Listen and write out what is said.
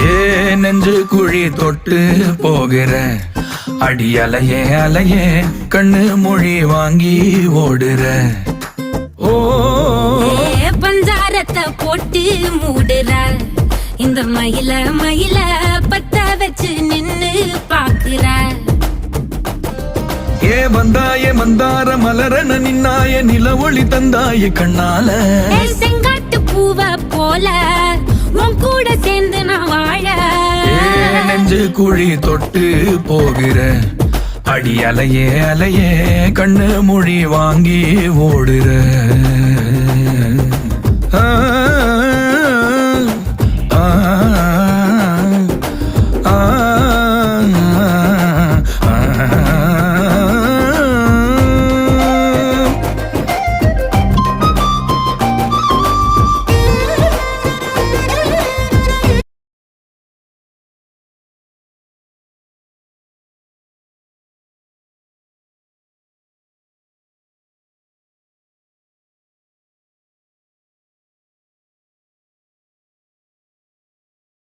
ஏ நெஞ்சு குழி தொட்டு போகிற அடி அலையே அலையே கண்ணு மொழி வாங்கி ஓடுற. ஓ பஞ்சாரத்தை போட்டு மூடுற இந்த மயில மயில பத்த வச்சு நின்னு பாக்குற. ஏ வந்தாய மந்தார மலரன நின்னாய நில ஒளி தந்தாய கண்ணால. செங்காட்டு பூவ போல உன் கூட சேர்ந்து நான் வாழ. நெஞ்சு குழி தொட்டு போகிற அடி அலையே அலையே கண்ணு மொழி வாங்கி ஓடுற. ஆ ஆ